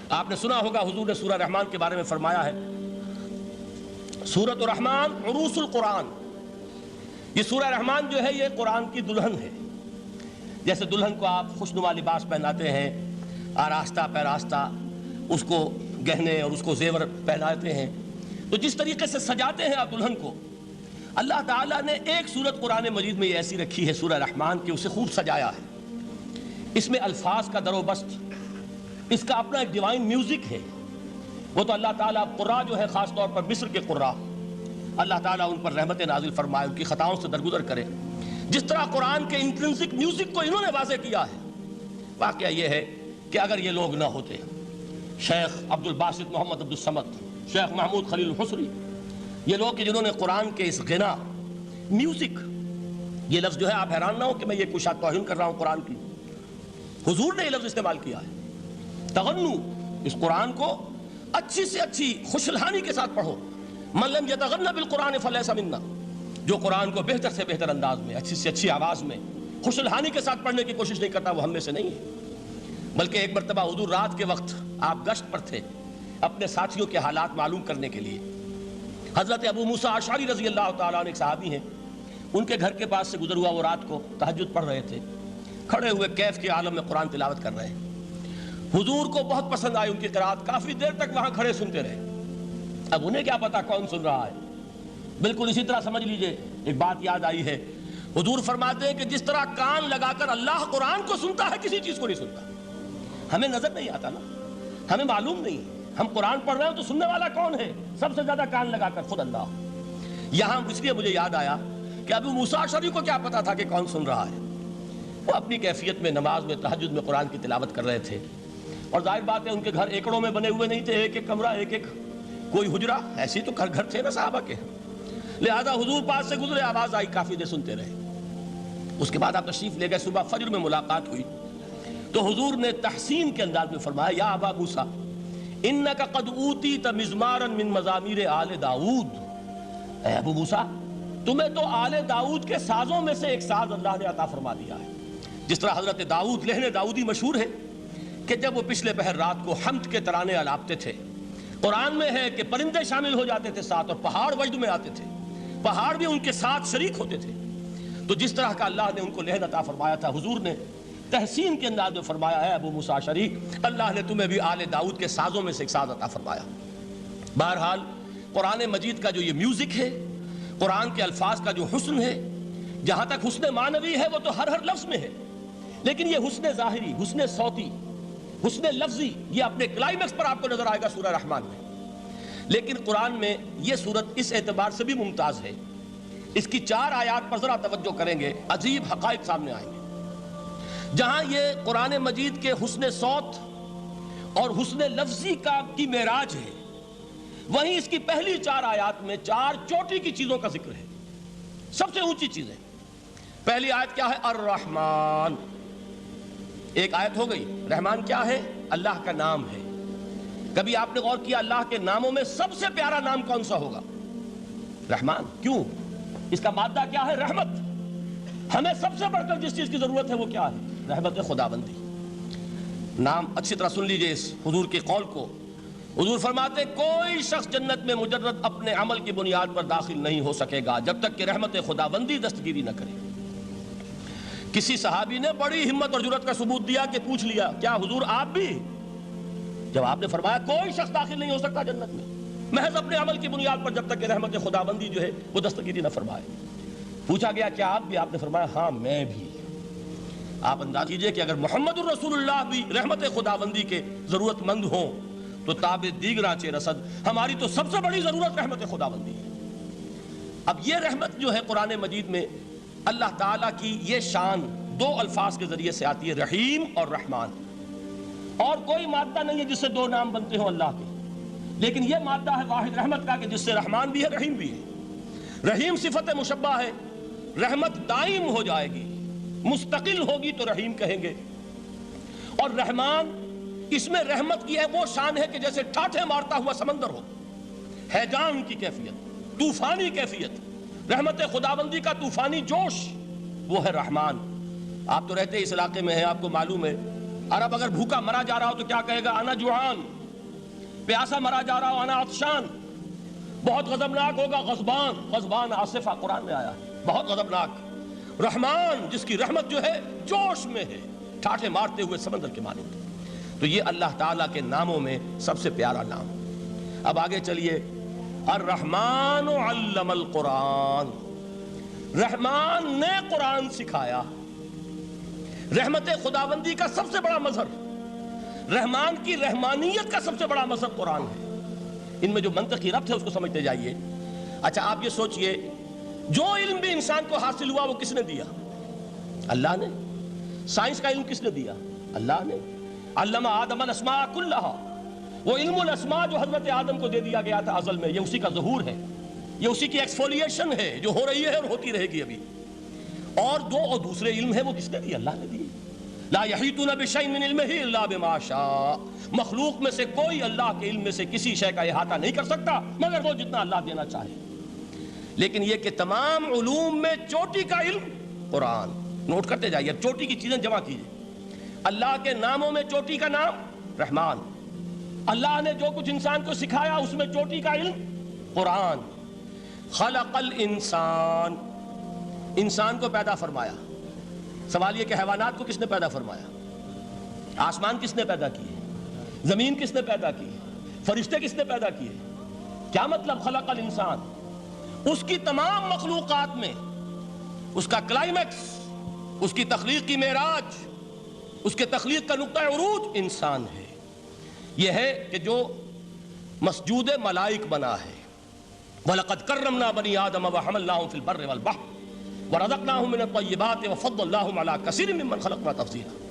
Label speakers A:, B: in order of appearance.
A: آپ نے سنا ہوگا حضور نے سورہ رحمان کے بارے میں فرمایا ہے، سورۃ الرحمن عروس القرآن، یہ سورہ رحمان جو ہے یہ قرآن کی دلہن ہے۔ جیسے دلہن کو آپ خوشنما لباس پہناتے ہیں، آراستہ پیراستہ اس کو گہنے اور اس کو زیور پہناتے ہیں، تو جس طریقے سے سجاتے ہیں آپ دلہن کو، اللہ تعالیٰ نے ایک سورت قرآن مجید میں یہ ایسی رکھی ہے سورہ رحمان کہ اسے خوب سجایا ہے۔ اس میں الفاظ کا در و بست، اس کا اپنا ایک ڈیوائن میوزک ہے۔ وہ تو اللہ تعالیٰ قراء جو ہے، خاص طور پر مصر کے قراء، اللہ تعالیٰ ان پر رحمت نازل فرمائے، ان کی خطاؤں سے درگزر کرے۔ جس طرح قرآن کے انٹرنسک میوزک کو انہوں نے واضح کیا ہے، واقعہ یہ ہے کہ اگر یہ لوگ نہ ہوتے، شیخ عبد الباسط محمد عبد الصمد، شیخ محمود خلیل الحصری، یہ لوگ کہ جنہوں نے قرآن کے اس غنا میوزک، یہ لفظ جو ہے آپ حیران نہ ہو کہ میں یہ کچھ توہین کر رہا ہوں قرآن کی، حضور نے یہ لفظ استعمال کیا ہے، تغنو، اس قرآن کو اچھی سے اچھی خوشلہانی کے ساتھ پڑھو۔ من لم یتغن بالقرآن فلیس منا، جو قرآن کو بہتر سے بہتر انداز میں، اچھی سے اچھی آواز میں، خوشلہانی کے ساتھ پڑھنے کی کوشش نہیں کرتا، وہ ہم میں سے نہیں ہے۔ بلکہ ایک مرتبہ حضور رات کے وقت آپ گشت پر تھے اپنے ساتھیوں کے حالات معلوم کرنے کے لیے۔ حضرت ابو موسیٰ اشعری رضی اللہ تعالیٰ عنہ ایک صحابی ہیں، ان کے گھر کے پاس سے گزر ہوا، وہ رات کو تہجد پڑھ رہے تھے، کھڑے ہوئے کیف کے عالم میں قرآن تلاوت کر رہے ہیں۔ حضور کو بہت پسند آئی ان کی قرات، کافی دیر تک وہاں کھڑے سنتے رہے۔ اب انہیں کیا پتا کون سن رہا ہے، بالکل اسی طرح سمجھ لیجئے ایک بات یاد آئی ہے، حضور فرماتے ہیں کہ جس طرح کان لگا کر اللہ قرآن کو سنتا ہے، کسی چیز کو نہیں سنتا۔ ہمیں نظر نہیں آتا نا، ہمیں معلوم نہیں، ہم قرآن پڑھ رہے ہیں تو سننے والا کون ہے؟ سب سے زیادہ کان لگا کر خود اللہ۔ یہاں اس لیے مجھے یاد آیا کہ ابو موسیٰ اشعری کو کیا پتا تھا کہ کون سن رہا ہے؟ وہ اپنی کیفیت میں نماز میں تہجد میں قرآن کی تلاوت کر رہے تھے، اور ظاہر بات ہے ان کے گھر ایکڑوں میں بنے ہوئے نہیں تھے، ایک ایک کمرہ، ایک ایک کوئی حجرہ، ایسی تو گھر تھے نا صحابہ کے، لہذا حضور پاس سے گزرے، آواز آئی، کافی دیر سنتے رہے۔ اس کے بعد آپ تشریف لے گئے، صبح فجر میں ملاقات ہوئی تو حضور نے تحسین کے انداز میں فرمایا، یا ابا موسیٰ انک قد اوتیت مزمارا من مزامیر آل داؤد، اے ابو موسیٰ تمہیں تو آل داؤد کے سازوں میں سے ایک ساز اللہ نے عطا فرما دیا ہے۔ جس طرح حضرت داؤد، لہن داؤدی مشہور ہے کہ جب وہ پچھلے پہر رات کو حمد کے ترانے الاپتے تھے، قرآن میں ہے کہ پرندے شامل ہو جاتے تھے ساتھ، اور پہاڑ وجد میں آتے تھے، پہاڑ بھی ان کے ساتھ شریک ہوتے تھے۔ تو جس طرح کا اللہ نے ان کو لہن عطا فرمایا تھا، حضور نے تحسین کے انداز میں فرمایا ہے ابو موسیٰ اشعری، اللہ نے تمہیں بھی آل داؤد کے سازوں میں سے ایک ساز عطا فرمایا۔ بہرحال قرآن مجید کا جو یہ میوزک ہے، قرآن کے الفاظ کا جو حسن ہے، جہاں تک حسن معنوی ہے وہ تو ہر لفظ میں ہے، لیکن یہ حسن ظاہری، حسن صوتی، حسن لفظی، یہ اپنے کلائمیکس پر آپ کو نظر آئے گا سورہ رحمان میں۔ لیکن قرآن میں یہ سورت اس اعتبار سے بھی ممتاز ہے، اس کی 4 آیات پر ذرا توجہ کریں گے، عجیب حقائق سامنے آئیں گے۔ جہاں یہ قرآن مجید کے حسن صوت اور حسن لفظی کی معراج ہے، وہیں اس کی پہلی 4 آیات میں 4 چوٹی کی چیزوں کا ذکر ہے، سب سے اونچی چیزیں۔ پہلی آیت کیا ہے؟ الرحمن، ایک آیت ہو گئی۔ رحمان کیا ہے؟ اللہ کا نام ہے۔ کبھی آپ نے غور کیا اللہ کے ناموں میں سب سے پیارا نام کون سا ہوگا؟ رحمان۔ کیوں؟ اس کا مادہ کیا ہے؟ رحمت۔ ہمیں سب سے بڑھ کر جس چیز کی ضرورت ہے وہ کیا ہے؟ رحمت خداوندی۔ نام اچھی طرح سن لیجئے اس حضور کے قول کو۔ حضور فرماتے کوئی شخص جنت میں مجرد اپنے عمل کی بنیاد پر داخل نہیں ہو سکے گا جب تک کہ رحمت خداوندی دستگیری نہ کرے۔ کسی صحابی نے بڑی ہمت اور جرأت کا ثبوت دیا کہ پوچھ لیا، کیا حضور آپ بھی؟ جب آپ نے فرمایا کوئی شخص داخل نہیں ہو سکتا جنت میں محض اپنے عمل کی بنیاد پر جب تک کہ رحمت خداوندی جو ہے وہ دستگیری نہ فرمائے۔ پوچھا گیا کیا آپ بھی؟ آپ نے فرمایا ہاں میں بھی۔ آپ انداز کیجئے کہ اگر محمد الرسول اللہ بھی رحمت خداوندی کے ضرورت مند ہوں تو تاب دیگراں چہ رسد، ہماری تو سب سے بڑی ضرورت رحمت خداوندی ہے۔ اب یہ رحمت جو ہے قرآن مجید میں اللہ تعالیٰ کی یہ شان 2 الفاظ کے ذریعے سے آتی ہے، رحیم اور رحمان۔ اور کوئی مادہ نہیں ہے جس سے 2 نام بنتے ہوں اللہ کے، لیکن یہ مادہ ہے واحد رحمت کا کہ جس سے رحمان بھی ہے رحیم بھی ہے۔ رحیم صفت مشبہ ہے، رحمت دائم ہو جائے گی، مستقل ہوگی تو رحیم کہیں گے۔ اور رحمان، اس میں رحمت کی ہے وہ شان ہے کہ جیسے ٹھاٹھے مارتا ہوا سمندر ہو، ہیجان کی کیفیت، طوفانی کیفیت، رحمت خداوندی کا طوفانی جوش، وہ ہے رحمان۔ آپ تو رہتے اس علاقے میں ہیں، آپ کو معلوم ہے عرب اگر بھوکا مرا جا رہا ہو تو کیا کہے گا؟ انا جوعان. پیاسا مرا جا رہا ہو انا عطشان. بہت غضبناک ہوگا غضبان. غضبان آصفہ قرآن میں آیا ہے، بہت غضبناک. رحمان جس کی رحمت جو ہے جوش میں ہے، ٹھاٹھے مارتے ہوئے سمندر کے مانند. تو یہ اللہ تعالیٰ کے ناموں میں سب سے پیارا نام. اب آگے چلیے. الرحمن علم القرآن. رحمان نے قرآن سکھایا. رحمت خداوندی کا سب سے بڑا مظہر، رحمان کی رحمانیت کا سب سے بڑا مظہر قرآن ہے. ان میں جو منطقی ربط ہے اس کو سمجھتے جائیے. اچھا آپ یہ سوچئے، جو علم بھی انسان کو حاصل ہوا وہ کس نے دیا؟ اللہ نے. سائنس کا علم کس نے دیا؟ اللہ نے. علم آدم الاسماء کلہا. وہ علم الاسماء جو حضرت آدم کو دے دیا گیا تھا ازل میں، یہ اسی کا ظہور ہے، یہ اسی کی ایکسفولیشن ہے جو ہو رہی ہے اور ہوتی رہے گی ابھی. اور دوسرے علم ہے وہ کس نے دیے؟ اللہ نے دیے. لا یحیطون بشیء من علمہ الا بما شاء. مخلوق میں سے کوئی اللہ کے علم میں سے کسی شے کا احاطہ نہیں کر سکتا مگر وہ جتنا اللہ دینا چاہے. لیکن یہ کہ تمام علوم میں چوٹی کا علم قرآن. نوٹ کرتے جائیے، اب چوٹی کی چیزیں جمع کیجیے. اللہ کے ناموں میں چوٹی کا نام رحمان. اللہ نے جو کچھ انسان کو سکھایا اس میں چوٹی کا علم قرآن. خلق الانسان. انسان کو پیدا فرمایا. سوال یہ کہ حیوانات کو کس نے پیدا فرمایا؟ آسمان کس نے پیدا کیے؟ زمین کس نے پیدا کی؟ فرشتے کس نے پیدا کیے؟ کیا مطلب خلق الانسان؟ اس کی تمام مخلوقات میں اس کا کلائمیکس، اس کی تخلیق کی معراج، اس کے تخلیق کا نقطہ عروج انسان ہے. یہ ہے کہ جو مسجود ملائک بنا ہے. وَلَقَدْ كَرَّمْنَا بَنِي آدَمَ وَحَمَلْنَاهُمْ فِي الْبَرِّ وَالْبَحْرِ وَرَزَقْنَاهُمْ مِنَ الطَّيِّبَاتِ وَفَضَّلْنَاهُمْ عَلَى كَثِيرٍ مِّمَّنْ خَلَقْنَا تَفْضِيلًا.